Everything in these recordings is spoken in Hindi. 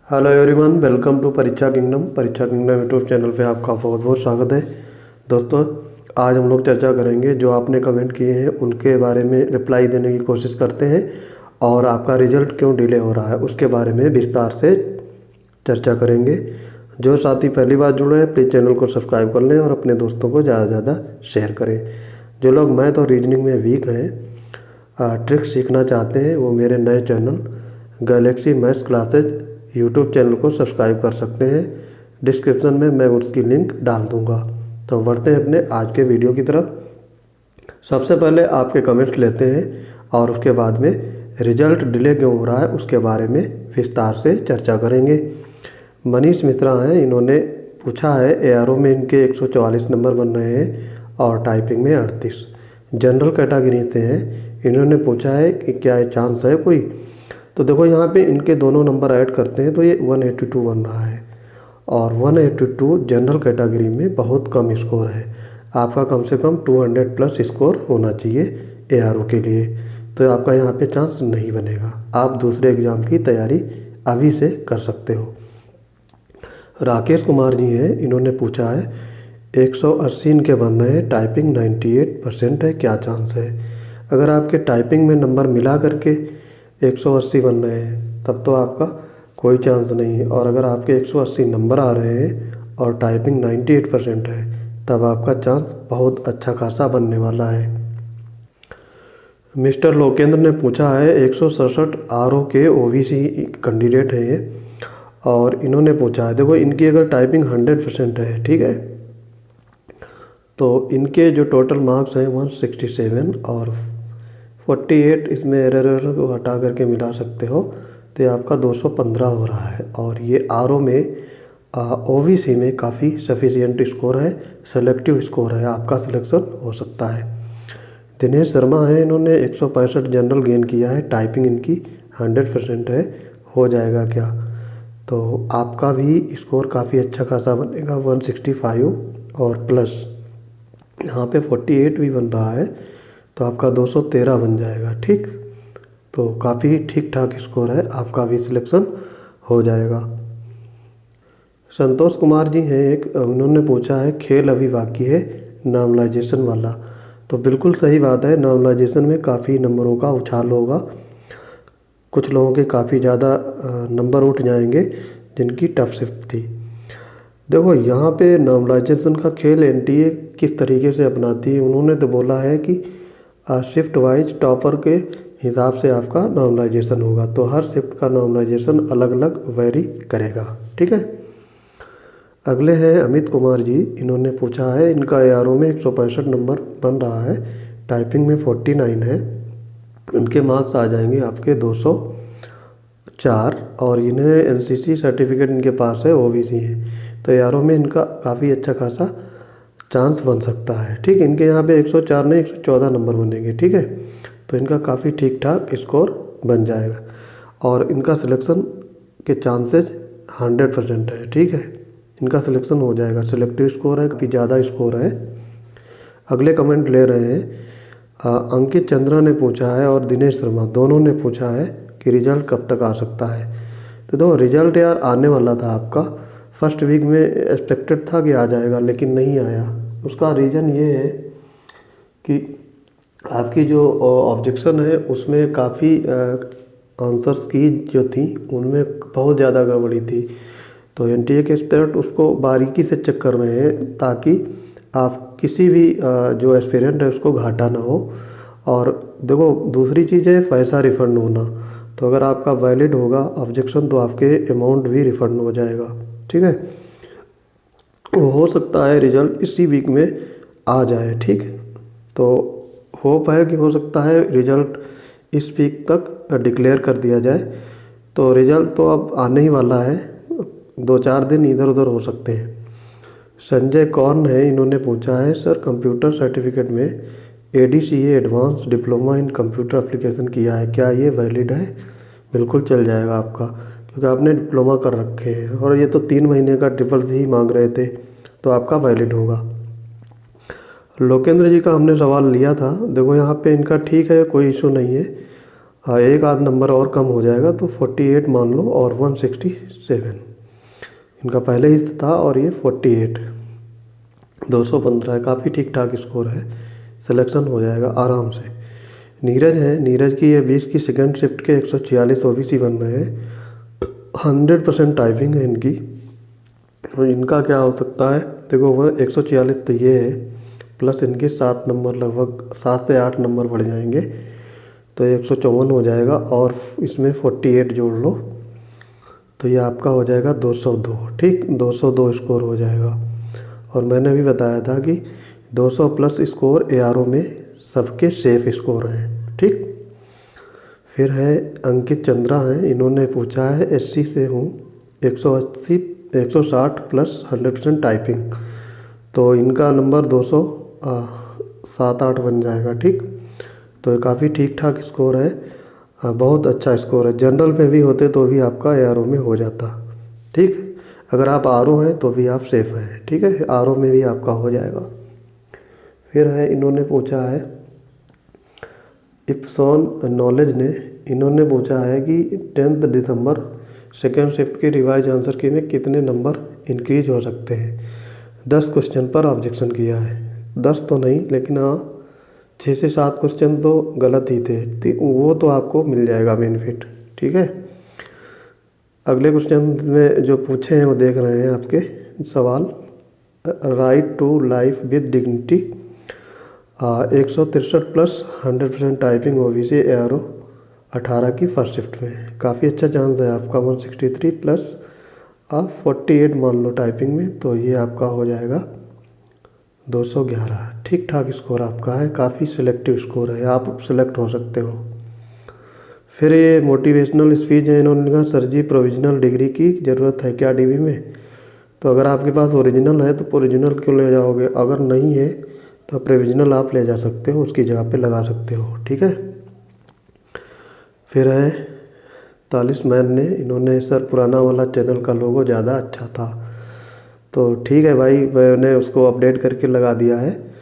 हेलो एवरीवन, वेलकम टू परीक्षा किंगडम यूट्यूब चैनल पे आपका बहुत बहुत स्वागत है। दोस्तों, आज हम लोग चर्चा करेंगे जो आपने कमेंट किए हैं उनके बारे में रिप्लाई देने की कोशिश करते हैं और आपका रिजल्ट क्यों डिले हो रहा है उसके बारे में विस्तार से चर्चा करेंगे। जो साथी पहली बार जुड़े हैं प्लीज़ चैनल को सब्सक्राइब कर लें और अपने दोस्तों को ज़्यादा से ज़्यादा शेयर करें। जो लोग मैथ और रीजनिंग में वीक हैं, ट्रिक्स सीखना चाहते हैं, वो मेरे नए channel Galaxy maths classes YouTube channel को सब्सक्राइब कर सकते हैं। डिस्क्रिप्शन में मैं उसकी लिंक डाल दूंगा। तो बढ़ते हैं अपने आज के वीडियो की तरफ। सबसे पहले आपके कमेंट्स लेते हैं और उसके बाद में रिजल्ट डिले क्यों हो रहा है उसके बारे में विस्तार से चर्चा करेंगे। मनीष मिश्रा हैं, इन्होंने पूछा है एआरओ में इनके 144 नंबर बन रहे हैं और टाइपिंग में 38। जनरल कैटेगरी से हैं, इन्होंने पूछा है कि क्या चांस है कोई। तो देखो यहाँ पे इनके दोनों नंबर ऐड करते हैं तो ये 182 बन रहा है और 182 जनरल कैटेगरी में बहुत कम स्कोर है। आपका कम से कम 200 प्लस स्कोर होना चाहिए एआरओ के लिए, तो आपका यहाँ पे चांस नहीं बनेगा। आप दूसरे एग्ज़ाम की तैयारी अभी से कर सकते हो। राकेश कुमार जी हैं, इन्होंने पूछा है 180 इनके बन रहे हैं, टाइपिंग 98% है, क्या चांस है। अगर आपके टाइपिंग में नंबर मिला करके 180 बन रहे हैं तब तो आपका कोई चांस नहीं है, और अगर आपके 180 नंबर आ रहे हैं और टाइपिंग 98% है तब आपका चांस बहुत अच्छा खासा बनने वाला है। मिस्टर लोकेंद्र ने पूछा है 167 आरओ के ओबीसी कैंडिडेट हैं ये, और इन्होंने पूछा है, देखो इनकी अगर टाइपिंग 100% है, ठीक है, तो इनके जो टोटल मार्क्स हैं 167 और 48 इसमें एरर को हटा करके मिला सकते हो, तो ये आपका 215 हो रहा है। और ये आरओ में ओबीसी में काफ़ी सफिशिएंट स्कोर है, सेलेक्टिव स्कोर है, आपका सिलेक्शन हो सकता है। दिनेश शर्मा है, इन्होंने 165 जनरल गेन किया है, टाइपिंग इनकी 100% है, हो जाएगा क्या। तो आपका भी स्कोर काफ़ी अच्छा खासा बनेगा, 165 और प्लस यहाँ पे 48 भी बन रहा है, तो आपका 213 बन जाएगा। ठीक, तो काफ़ी ठीक ठाक स्कोर है, आपका भी सिलेक्शन हो जाएगा। संतोष कुमार जी हैं एक, उन्होंने पूछा है खेल अभी बाकी है नॉर्मलाइजेशन वाला। तो बिल्कुल सही बात है, नॉर्मलाइजेशन में काफ़ी नंबरों का उछाल होगा, कुछ लोगों के काफ़ी ज़्यादा नंबर उठ जाएंगे जिनकी टफ शिफ्ट थी। देखो यहाँ पे नॉर्मलाइजेशन का खेल एनटीए किस तरीके से अपनाती है, उन्होंने तो बोला है कि शिफ्ट वाइज टॉपर के हिसाब से आपका नॉर्मलाइजेशन होगा, तो हर शिफ्ट का नॉर्मलाइजेशन अलग अलग वेरी करेगा। ठीक है, अगले हैं अमित कुमार जी, इन्होंने पूछा है इनका एआरओ में 165 नंबर बन रहा है, टाइपिंग में 49 है, इनके मार्क्स आ जाएंगे आपके 204 और इन्हें एनसीसी सर्टिफिकेट इनके पास है, ओबीसी है, तो एआरओ में इनका काफ़ी अच्छा खासा चांस बन सकता है। ठीक है, इनके यहाँ पे 104 नहीं 114 नंबर बनेंगे। ठीक है, तो इनका काफ़ी ठीक ठाक स्कोर बन जाएगा और इनका सिलेक्शन के चांसेस 100% है। ठीक है, इनका सिलेक्शन हो जाएगा, सिलेक्टिव स्कोर है, काफ़ी ज़्यादा स्कोर है। अगले कमेंट ले रहे हैं अंकित चंद्रा ने पूछा है और दिनेश शर्मा दोनों ने पूछा है कि रिज़ल्ट कब तक आ सकता है। तो दो रिज़ल्ट यार आने वाला था आपका, फर्स्ट वीक में एक्सपेक्टेड था कि आ जाएगा लेकिन नहीं आया। उसका रीज़न ये है कि आपकी जो ऑब्जेक्शन है उसमें काफ़ी आंसर्स की जो थी उनमें बहुत ज़्यादा गड़बड़ी थी, तो एनटीए के एक्सपर्ट उसको बारीकी से चेक कर रहे हैं ताकि आप किसी भी जो एस्पिरेंट है उसको घाटा ना हो। और देखो दूसरी चीज़ है पैसा रिफ़ंड होना, तो अगर आपका वैलिड होगा ऑब्जेक्शन तो आपके अमाउंट भी रिफ़ंड हो जाएगा। ठीक है, हो सकता है रिज़ल्ट इसी वीक में आ जाए। ठीक, तो होप है कि हो सकता है रिज़ल्ट इस वीक तक डिक्लेयर कर दिया जाए, तो रिज़ल्ट तो अब आने ही वाला है, 2-4 दिन इधर उधर हो सकते हैं। संजय कौर है, इन्होंने पूछा है सर कंप्यूटर सर्टिफिकेट में ADCA advance diploma in computer application किया है, क्या ये वैलिड है। बिल्कुल चल जाएगा आपका, क्योंकि आपने डिप्लोमा कर रखे हैं और ये तो 3 महीने का ट्रिपल ही मांग रहे थे, तो आपका वैलिड होगा। लोकेंद्र जी का हमने सवाल लिया था, देखो यहाँ पे इनका ठीक है, कोई इशू नहीं है, हाँ, एक आध नंबर और कम हो जाएगा तो 48 मान लो और 167। इनका पहले ही था और ये 48, 215 है, काफ़ी ठीक ठाक स्कोर है, सिलेक्शन हो जाएगा आराम से। नीरज है, नीरज की ये 20 की सेकंड शिफ्ट के 146 ओबीसी बन रहे हैं, 100% टाइपिंग है इनकी। और इनका क्या हो सकता है, देखो वह 146 तो ये है, प्लस इनके 7 नंबर, लगभग 7 से 8 नंबर बढ़ जाएंगे तो 154 हो जाएगा, और इसमें 48 जोड़ लो तो ये आपका हो जाएगा 202। ठीक, 202 स्कोर हो जाएगा। और मैंने भी बताया था कि 200 प्लस स्कोर एआरओ में सबके सेफ स्कोर हैं। ठीक, फिर है अंकित चंद्रा हैं, इन्होंने पूछा है एससी से हूँ, 180 160 प्लस 100% टाइपिंग, तो इनका नंबर 207-8 बन जाएगा। ठीक, तो ये काफ़ी ठीक ठाक स्कोर है, बहुत अच्छा स्कोर है। जनरल में भी होते तो भी आपका एआरओ में हो जाता। ठीक, अगर आप आरओ हैं तो भी आप सेफ हैं। ठीक है, आरओ में भी आपका हो जाएगा। फिर है, इन्होंने पूछा है इप्सॉन नॉलेज ने, इन्होंने पूछा है कि 10 दिसंबर सेकेंड शिफ्ट के रिवाइज आंसर की में कितने नंबर इंक्रीज हो सकते हैं। 10 क्वेश्चन पर ऑब्जेक्शन किया है, 10 तो नहीं लेकिन हाँ 6 से 7 क्वेश्चन तो गलत ही थे, वो तो आपको मिल जाएगा बेनिफिट। ठीक है, अगले क्वेश्चन में जो पूछे हैं वो देख रहे हैं आपके सवाल। Right to life with dignity, 163 plus 100% typing OBC ARO 18 की फर्स्ट शिफ्ट में, काफ़ी अच्छा चांस है आपका। 163 प्लस 48 मान लो टाइपिंग में, तो ये आपका हो जाएगा 211। ठीक ठाक स्कोर आपका है, काफ़ी सिलेक्टिव स्कोर है, आप सिलेक्ट हो सकते हो। फिर ये मोटिवेशनल स्पीच है, इन्होंने कहा सर जी प्रोविजनल डिग्री की ज़रूरत है क्या डीवी में। तो अगर आपके पास ओरिजिनल है तो ओरिजिनल क्यों ले जाओगे, अगर नहीं है तो प्रोविजनल आप ले जा सकते हो, उसकी जगह पे लगा सकते हो। ठीक है, फिर है तालिस मैन ने, इन्होंने सर पुराना वाला चैनल का लोगो ज़्यादा अच्छा था। तो ठीक है भाई, मैंने उसको अपडेट करके लगा दिया है,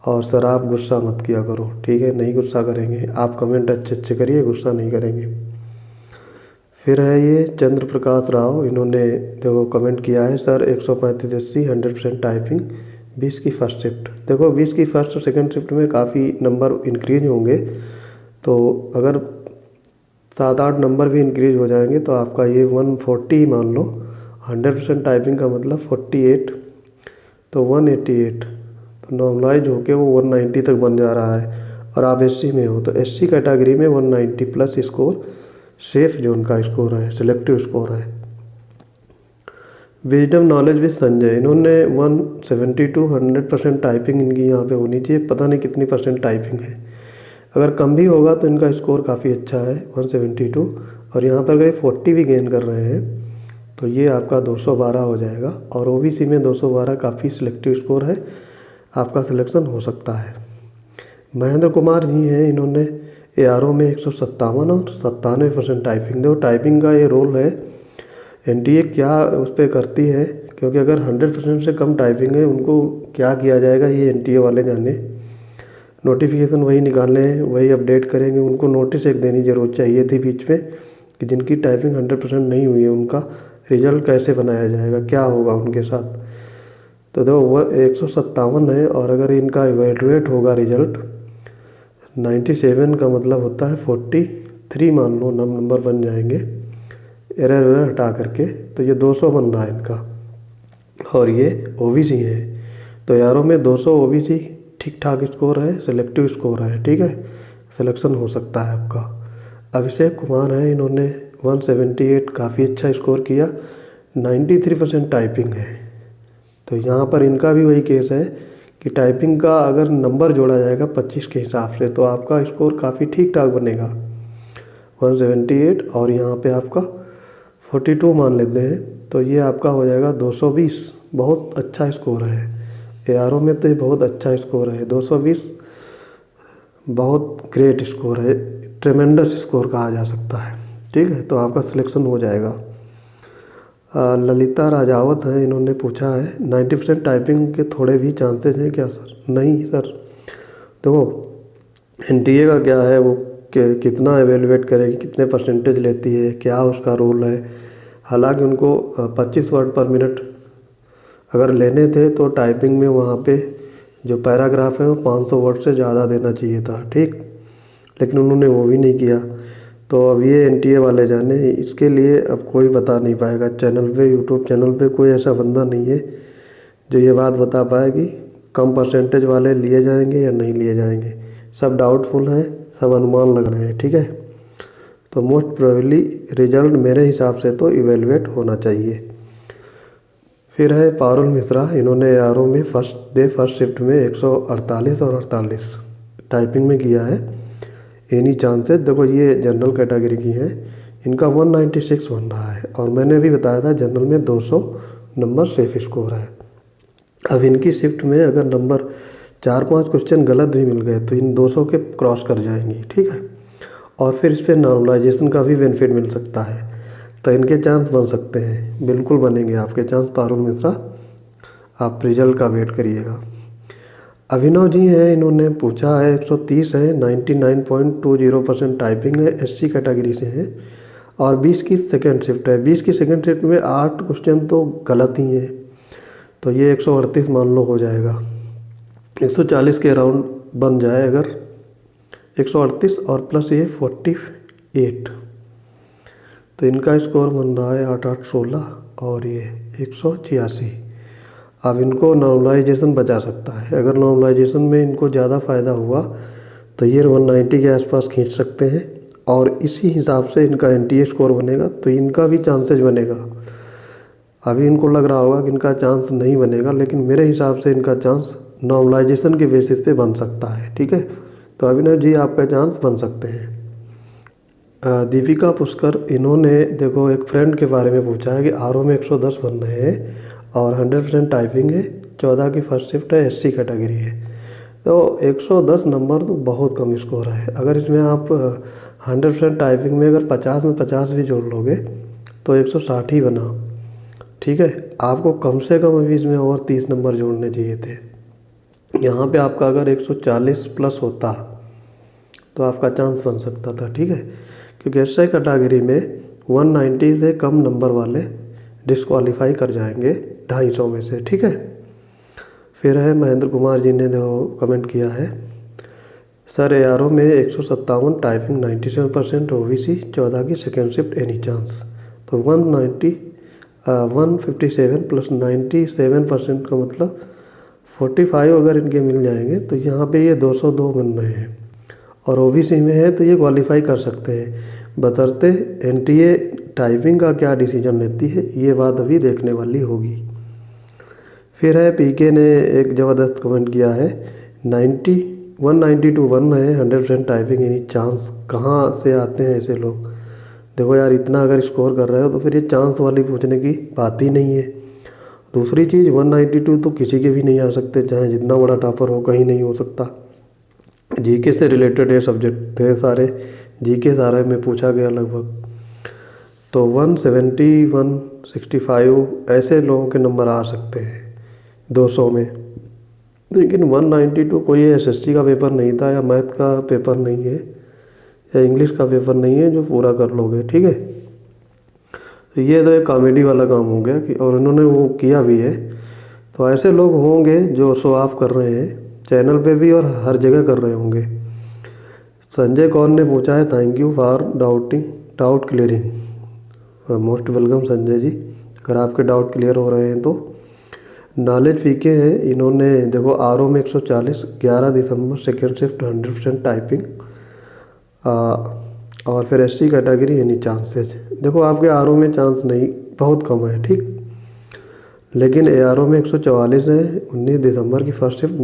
और सर आप गुस्सा मत किया करो। ठीक है, नहीं गुस्सा करेंगे, आप कमेंट अच्छे अच्छे करिए, गुस्सा नहीं करेंगे। फिर है ये चंद्र प्रकाश राव, इन्होंने देखो कमेंट किया है सर 135 80 100% टाइपिंग 20 की फर्स्ट शिफ्ट। देखो 20 की फर्स्ट और सेकंड शिफ्ट में काफ़ी नंबर इंक्रीज होंगे, तो अगर 7-8 नंबर भी इंक्रीज हो जाएंगे तो आपका ये 140 मान लो, 100% टाइपिंग का मतलब 48, तो 188, तो नॉर्मलाइज होके वो 190 तक बन जा रहा है। और आप एससी में हो तो एससी कैटेगरी में 190 प्लस स्कोर सेफ जोन का स्कोर है, सिलेक्टिव स्कोर है। विजडम नॉलेज विद संजय, इन्होंने 172 100% टाइपिंग इनकी यहाँ पे होनी चाहिए, पता नहीं कितनी परसेंट टाइपिंग है। अगर कम भी होगा तो इनका स्कोर काफ़ी अच्छा है 172, और यहाँ पर अगर 40 भी गेन कर रहे हैं तो ये आपका 212 हो जाएगा। और ओबीसी में 212 काफ़ी सिलेक्टिव स्कोर है, आपका सिलेक्शन हो सकता है। महेंद्र कुमार जी हैं, इन्होंने एआरओ में 157 और 97% टाइपिंग। देखो टाइपिंग का ये रोल है, एनटीए क्या उस पर करती है, क्योंकि अगर 100% से कम टाइपिंग है उनको क्या किया जाएगा ये एनटीए वाले जाने। नोटिफिकेशन वही निकाले हैं, वही अपडेट करेंगे, उनको नोटिस एक देनी जरूर चाहिए थी बीच में कि जिनकी टाइपिंग 100% नहीं हुई है उनका रिजल्ट कैसे बनाया जाएगा, क्या होगा उनके साथ। तो देखो वो 157 है, और अगर इनका इवेलुएट होगा रिजल्ट 97 का मतलब होता है 43 मान लो नंबर बन जाएंगे, एरर हटा करके, तो ये 200 बन रहा है इनका, और ये ओबीसी है। तो यारों में 200 ओबीसी ठीक ठाक स्कोर है, सिलेक्टिव स्कोर है। ठीक है, सिलेक्शन हो सकता है आपका। अभिषेक कुमार है, इन्होंने 178 काफ़ी अच्छा स्कोर किया, 93% टाइपिंग है। तो यहाँ पर इनका भी वही केस है कि टाइपिंग का अगर नंबर जोड़ा जाएगा 25 के हिसाब से तो आपका स्कोर काफ़ी ठीक ठाक बनेगा 178, और यहाँ पे आपका 42 मान लेते हैं तो ये आपका हो जाएगा 220। बहुत अच्छा स्कोर है एआरओ में, तो ये बहुत अच्छा स्कोर है 220, बहुत ग्रेट स्कोर है, ट्रेमेंडस स्कोर कहा जा सकता है। ठीक है, तो आपका सिलेक्शन हो जाएगा। ललिता राजावत हैं, इन्होंने पूछा है 90% टाइपिंग के थोड़े भी चांसेस हैं क्या सर। नहीं सर, देखो एनटीए का क्या है, वो कितना एवेलुएट करेगी, कितने परसेंटेज लेती है, क्या उसका रोल है। हालांकि उनको 25 वर्ड पर मिनट अगर लेने थे तो टाइपिंग में वहाँ पे जो पैराग्राफ है वो 500 वर्ड से ज़्यादा देना चाहिए था, ठीक। लेकिन उन्होंने वो भी नहीं किया। तो अब ये एनटीए वाले जाने, इसके लिए अब कोई बता नहीं पाएगा। चैनल पे, यूट्यूब चैनल पे कोई ऐसा बंदा नहीं है जो ये बात बता पाए कि कम परसेंटेज वाले लिए जाएंगे या नहीं लिए जाएंगे। सब डाउटफुल हैं, सब अनुमान लग रहे हैं, ठीक है। तो मोस्ट प्रोबेबली रिजल्ट मेरे हिसाब से तो इवेलुएट होना चाहिए। फिर है पारुल मिश्रा, इन्होंने आरओ में फर्स्ट शिफ्ट में 148 और 48 टाइपिंग में किया है। एनी चांसेस, देखो ये जनरल कैटेगरी की हैं, इनका 196 बन रहा है और मैंने भी बताया था जनरल में 200 नंबर सेफ स्कोर है। अब इनकी शिफ्ट में अगर नंबर 4-5 क्वेश्चन गलत भी मिल गए तो इन 200 के क्रॉस कर जाएंगी, ठीक है। और फिर इस पर नॉर्मलाइजेशन का भी बेनिफिट मिल सकता है, तो इनके चांस बन सकते हैं, बिल्कुल बनेंगे आपके चांस पारुल मिश्रा। आप रिजल्ट का वेट करिएगा। अभिनव जी हैं, इन्होंने पूछा है 130 है, 99.20% टाइपिंग है, एससी कैटेगरी से हैं और 20 की सेकेंड शिफ्ट है। 20 की सेकेंड शिफ्ट में 8 क्वेश्चन तो गलत ही हैं, तो ये 138 मान लो हो जाएगा। 140 के अराउंड बन जाए अगर 138 और प्लस ये 48, तो इनका स्कोर बन रहा है 8816 और ये 186। अब इनको नॉर्मलाइजेशन बचा सकता है। अगर नॉर्मलाइजेशन में इनको ज़्यादा फ़ायदा हुआ तो ये 190 के आसपास खींच सकते हैं और इसी हिसाब से इनका एनटीए स्कोर बनेगा, तो इनका भी चांसेस बनेगा। अभी इनको लग रहा होगा कि इनका चांस नहीं बनेगा, लेकिन मेरे हिसाब से इनका चांस नॉर्मलाइजेशन के बेसिस पे बन सकता है, ठीक है। तो अभिनव जी आपका चांस बन सकते हैं। दीपिका पुष्कर, इन्होंने देखो एक फ्रेंड के बारे में पूछा है कि आरओ में 110 बन रहे हैं और 100% टाइपिंग है, 14 की फर्स्ट शिफ्ट है, एससी कैटेगरी है। तो 110 नंबर तो बहुत कम स्कोर है। अगर इसमें आप 100% टाइपिंग में अगर 50 में 50 भी जोड़ लोगे तो 160 ही बना, ठीक है। आपको कम से कम अभी इसमें और 30 नंबर जोड़ने चाहिए थे। यहाँ पे आपका अगर 140 प्लस होता तो आपका चांस बन सकता था, ठीक है। क्योंकि एसआई कैटेगरी में 190 से कम नंबर वाले डिस्क्वालीफाई कर जाएंगे 250 में से, ठीक है। फिर है महेंद्र कुमार जी ने जो कमेंट किया है, सर एआरओ में 157 टाइपिंग 97% ओबीसी 14 की सेकेंड शिफ्ट एनी चांस। तो 157 प्लस 97% का मतलब 45 अगर इनके मिल जाएंगे तो यहाँ पे ये 202 बन रहे हैं और ओबीसी में है तो ये क्वालिफाई कर सकते हैं। बशर्ते एनटीए टाइपिंग का क्या डिसीजन लेती है, ये बात अभी देखने वाली होगी। फिर है पीके ने एक ज़बरदस्त कमेंट किया है, 192 बन रहे हैं, 100% टाइपिंग एनी चांस। कहाँ से आते हैं ऐसे लोग? देखो यार, इतना अगर स्कोर कर रहे हो तो फिर ये चांस वाली पूछने की बात ही नहीं है। दूसरी चीज़ 192 तो किसी के भी नहीं आ सकते, चाहे जितना बड़ा टॉपर हो, कहीं नहीं हो सकता। जीके से रिलेटेड ये सब्जेक्ट थे सारे, जीके सारे में पूछा गया लगभग। तो 170 165 ऐसे लोगों के नंबर आ सकते हैं 200 में। लेकिन 192 कोई एसएससी का पेपर नहीं था या मैथ का पेपर नहीं है या इंग्लिश का पेपर नहीं है जो पूरा कर लोगे, ठीक है। तो ये तो एक कॉमेडी वाला काम हो गया कि, और इन्होंने वो किया भी है। तो ऐसे लोग होंगे जो शो ऑफ कर रहे हैं चैनल पे भी और हर जगह कर रहे होंगे। संजय कौर ने पूछा है, thank you for doubt clearing. Most welcome Sanjay ji, अगर आपके डाउट क्लियर हो रहे हैं तो। नॉलेज पीके हैं, इन्होंने देखो आरओ में 140 11 दिसंबर सेकेंड शिफ्ट 100% टाइपिंग और फिर एससी कैटेगरी एनी चांसेज। देखो आपके आरओ में चांस नहीं, बहुत कम है, ठीक। लेकिन एआरओ में 144 है, 19 दिसंबर की फर्स्ट शिफ्ट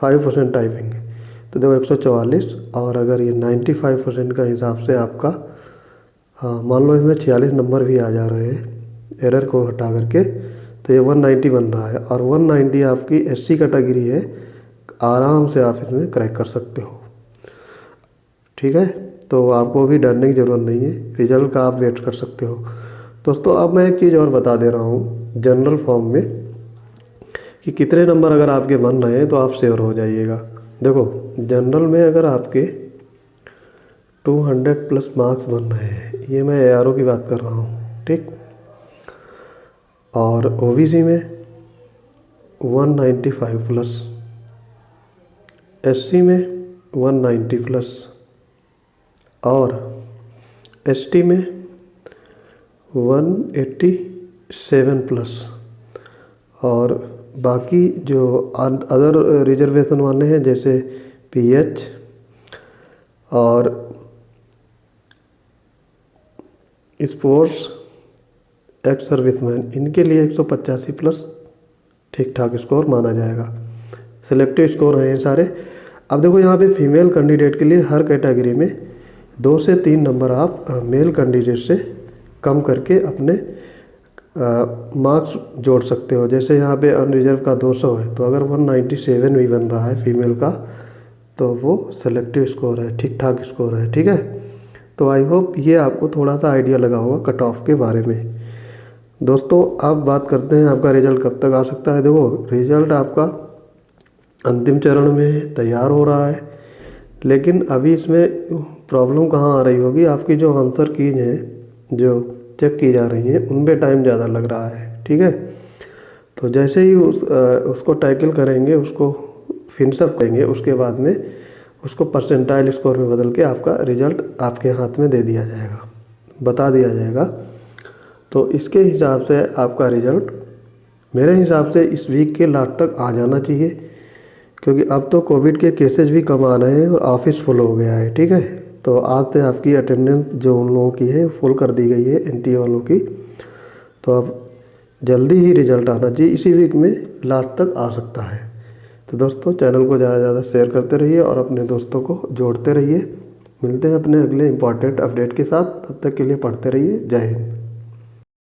5% टाइपिंग है। तो देखो 144 और अगर ये 95% का हिसाब से आपका, हाँ मान लो इसमें 46 नंबर भी आ जा रहे हैं एरर को हटा करके, तो ये 190 बन रहा है। और 190 आपकी एससी कैटेगरी है, आराम से आप इसमें क्रैक कर सकते हो, ठीक है। तो आपको भी डरने की ज़रूरत नहीं है, रिजल्ट का आप वेट कर सकते हो। दोस्तों अब मैं एक चीज़ और बता दे रहा हूँ जनरल फॉर्म में कि कितने नंबर अगर आपके बन रहे हैं तो आप श्योर हो जाइएगा। देखो जनरल में अगर आपके 200 प्लस मार्क्स बन रहे हैं, ये मैं ARO की बात कर रहा हूँ, ठीक। और OBC में 195 प्लस, SC में 190 प्लस और ST में 187 प्लस। और बाकी जो अदर रिजर्वेशन वाले हैं जैसे PH और स्पोर्ट्स, एक्स सर्विसमैन, इनके लिए 185 प्लस ठीक ठाक स्कोर माना जाएगा। सिलेक्टिव स्कोर हैं ये सारे। अब देखो यहाँ पे फीमेल कैंडिडेट के लिए हर कैटेगरी में 2 से 3 नंबर आप मेल कैंडिडेट से कम करके अपने मार्क्स जोड़ सकते हो। जैसे यहाँ पे अनरिजर्व का 200 है, तो अगर 197 भी बन रहा है फीमेल का, तो वो सेलेक्टिव स्कोर है, ठीक ठाक स्कोर है, ठीक है। तो आई होप ये आपको थोड़ा सा आइडिया लगा होगा कट ऑफ के बारे में। दोस्तों अब बात करते हैं आपका रिजल्ट कब तक आ सकता है। देखो रिजल्ट आपका अंतिम चरण में तैयार हो रहा है, लेकिन अभी इसमें प्रॉब्लम कहाँ आ रही होगी, आपकी जो आंसर कीज हैं जो चेक की जा रही हैं उन पे टाइम ज़्यादा लग रहा है, ठीक है। तो जैसे ही उसको टैकल करेंगे, उसको फिनिश अप करेंगे, उसके बाद में उसको परसेंटाइल स्कोर में बदल के आपका रिजल्ट आपके हाथ में दे दिया जाएगा, बता दिया जाएगा। तो इसके हिसाब से आपका रिजल्ट मेरे हिसाब से इस वीक के लास्ट तक आ जाना चाहिए, क्योंकि अब तो कोविड के केसेस भी कम आ रहे हैं और ऑफिस फुल हो गया है, ठीक है। तो आज से आपकी अटेंडेंस जो उन लोगों की है फुल कर दी गई है, NTA वालों की। तो अब जल्दी ही रिजल्ट आना चाहिए, इसी वीक में लास्ट तक आ सकता है। तो दोस्तों चैनल को ज़्यादा से ज़्यादा शेयर करते रहिए और अपने दोस्तों को जोड़ते रहिए। मिलते हैं अपने अगले इम्पॉर्टेंट अपडेट के साथ, तब तक के लिए पढ़ते रहिए। जय हिंद।